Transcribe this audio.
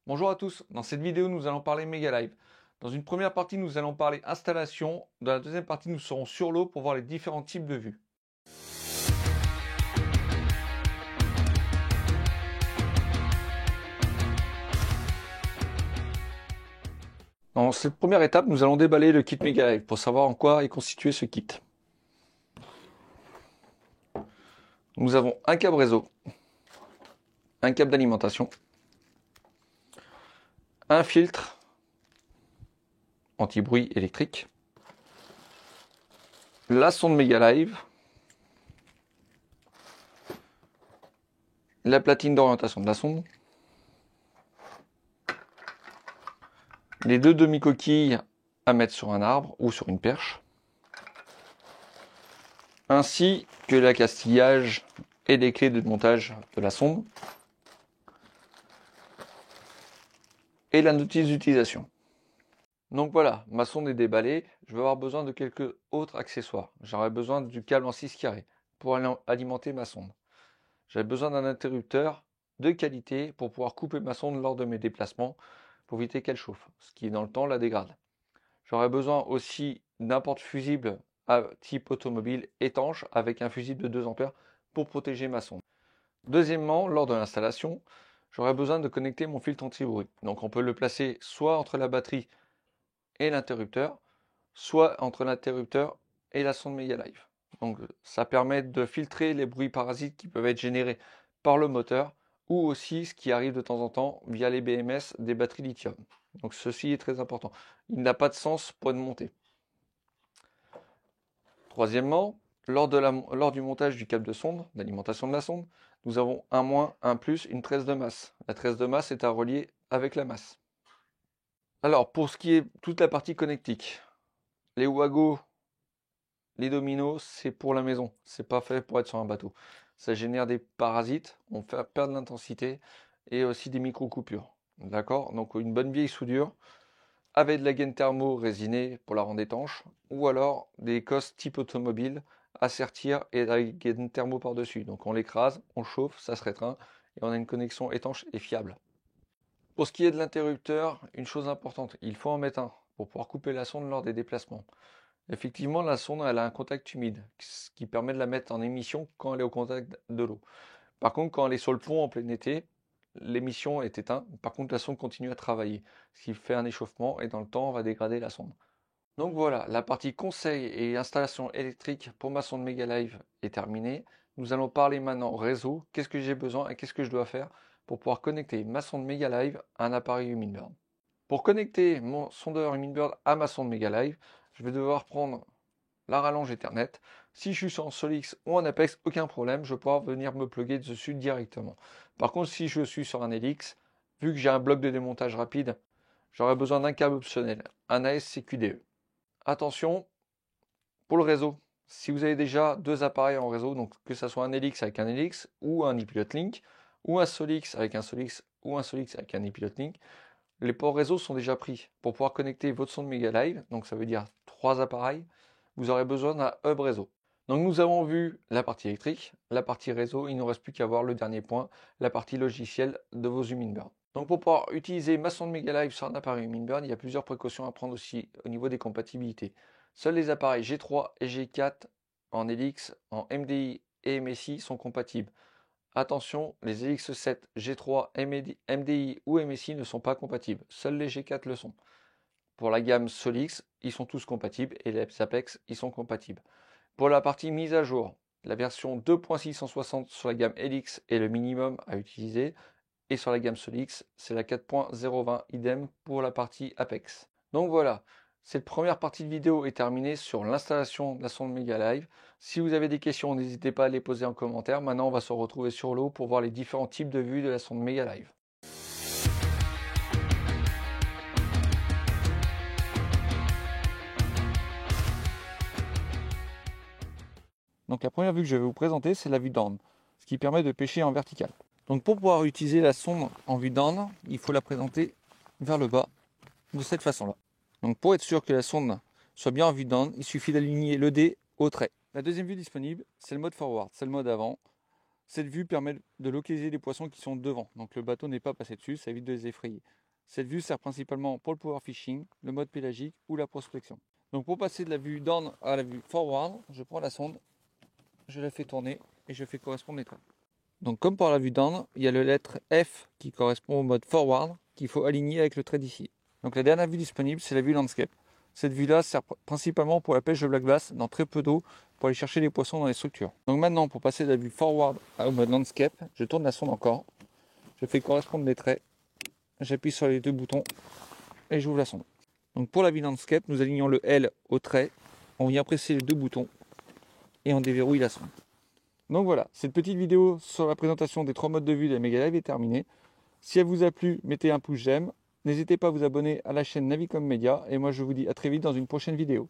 Bonjour à tous, dans cette vidéo nous allons parler Mega Live. Dans une première partie nous allons parler installation, dans la deuxième partie nous serons sur l'eau pour voir les différents types de vues. Dans cette première étape nous allons déballer le kit Mega Live pour savoir en quoi est constitué ce kit. Nous avons un câble réseau, un câble d'alimentation, un filtre anti-bruit électrique, la sonde Mega Live, la platine d'orientation de la sonde, les deux demi-coquilles à mettre sur un arbre ou sur une perche, ainsi que l'accastillage et les clés de montage de la sonde et la notice d'utilisation. Donc voilà, ma sonde est déballée, je vais avoir besoin de quelques autres accessoires. J'aurai besoin du câble en 6 carrés pour alimenter ma sonde. J'avais besoin d'un interrupteur de qualité pour pouvoir couper ma sonde lors de mes déplacements pour éviter qu'elle chauffe, ce qui dans le temps la dégrade. J'aurais besoin aussi d'un porte-fusible à type automobile étanche avec un fusible de 2 ampères pour protéger ma sonde. Deuxièmement, lors de l'installation, j'aurais besoin de connecter mon filtre anti-bruit. Donc on peut le placer soit entre la batterie et l'interrupteur, soit entre l'interrupteur et la sonde Mega Live. Donc ça permet de filtrer les bruits parasites qui peuvent être générés par le moteur ou aussi ce qui arrive de temps en temps via les BMS des batteries lithium. Donc ceci est très important. Il n'a pas de sens pour une montée. Troisièmement, lors du montage du câble de sonde, d'alimentation de la sonde, nous avons un moins, un plus, une tresse de masse. La tresse de masse est à relier avec la masse. Alors, pour ce qui est toute la partie connectique, les wagos, les dominos, c'est pour la maison. C'est pas fait pour être sur un bateau. Ça génère des parasites, on fait perdre l'intensité et aussi des micro-coupures. D'accord? Donc, une bonne vieille soudure avec de la gaine thermo résinée pour la rendre étanche ou alors des cosses type automobile à sertir et la gaine thermo par-dessus. Donc, on l'écrase, on chauffe, ça se rétreint et on a une connexion étanche et fiable. Pour ce qui est de l'interrupteur, une chose importante, il faut en mettre un pour pouvoir couper la sonde lors des déplacements. Effectivement, la sonde elle a un contact humide, ce qui permet de la mettre en émission quand elle est au contact de l'eau. Par contre, quand elle est sur le pont en plein été, l'émission est éteinte. Par contre, la sonde continue à travailler, ce qui fait un échauffement et dans le temps, on va dégrader la sonde. Donc voilà, la partie conseil et installation électrique pour ma sonde Mega Live est terminée. Nous allons parler maintenant réseau, qu'est-ce que j'ai besoin et qu'est-ce que je dois faire pour pouvoir connecter ma sonde Mega Live à un appareil Humminbird. Pour connecter mon sondeur Humminbird à ma sonde Mega Live, je vais devoir prendre la rallonge Ethernet. Si je suis sur un Solix ou un Apex, aucun problème, je vais pouvoir venir me plugger dessus directement. Par contre, si je suis sur un Helix, vu que j'ai un bloc de démontage rapide, j'aurai besoin d'un câble optionnel, un ASCQDE. Attention, pour le réseau, si vous avez déjà deux appareils en réseau, donc que ce soit un Helix avec un Helix ou un ePilot Link, ou un Solix avec un Solix ou un Solix avec un ePilot Link, les ports réseau sont déjà pris. Pour pouvoir connecter votre sonde Mega Live, donc ça veut dire 3 appareils, vous aurez besoin d'un hub réseau. Donc nous avons vu la partie électrique, la partie réseau, il ne nous reste plus qu'à voir le dernier point, la partie logicielle de vos Humminbird. Donc pour pouvoir utiliser ma sonde Mega Live sur un appareil Humminbird, il y a plusieurs précautions à prendre aussi au niveau des compatibilités. Seuls les appareils G3 et G4 en Helix, en MDI et MSI sont compatibles. Attention, les Helix 7, G3, MDI ou MSI ne sont pas compatibles. Seuls les G4 le sont. Pour la gamme Solix, ils sont tous compatibles et les Apex, ils sont compatibles. Pour la partie mise à jour, la version 2.660 sur la gamme Helix est le minimum à utiliser et sur la gamme Solix, c'est la 4.020 idem pour la partie Apex. Donc voilà, cette première partie de vidéo est terminée sur l'installation de la sonde Mega Live. Si vous avez des questions, n'hésitez pas à les poser en commentaire. Maintenant, on va se retrouver sur l'eau pour voir les différents types de vues de la sonde Mega Live. Donc la première vue que je vais vous présenter, c'est la vue down, ce qui permet de pêcher en vertical. Donc pour pouvoir utiliser la sonde en vue down, il faut la présenter vers le bas de cette façon-là. Donc pour être sûr que la sonde soit bien en vue il suffit d'aligner le dé au trait. La deuxième vue disponible, c'est le mode forward, c'est le mode avant. Cette vue permet de localiser les poissons qui sont devant, donc le bateau n'est pas passé dessus, ça évite de les effrayer. Cette vue sert principalement pour le power fishing, le mode pélagique ou la prospection. Donc pour passer de la vue down à la vue forward, je prends la sonde, je la fais tourner et je fais correspondre les traits. Donc comme pour la vue down, il y a la lettre F qui correspond au mode forward qu'il faut aligner avec le trait d'ici. Donc la dernière vue disponible, c'est la vue landscape. Cette vue-là sert principalement pour la pêche de black bass dans très peu d'eau pour aller chercher les poissons dans les structures. Donc maintenant, pour passer de la vue forward au mode landscape, je tourne la sonde encore, je fais correspondre les traits, j'appuie sur les deux boutons et j'ouvre la sonde. Donc pour la vue landscape, nous alignons le L au trait, on vient presser les deux boutons et on déverrouille la sonde. Donc voilà, cette petite vidéo sur la présentation des 3 modes de vue de la Mega Live est terminée. Si elle vous a plu, mettez un pouce j'aime. N'hésitez pas à vous abonner à la chaîne Navicom Media et moi je vous dis à très vite dans une prochaine vidéo.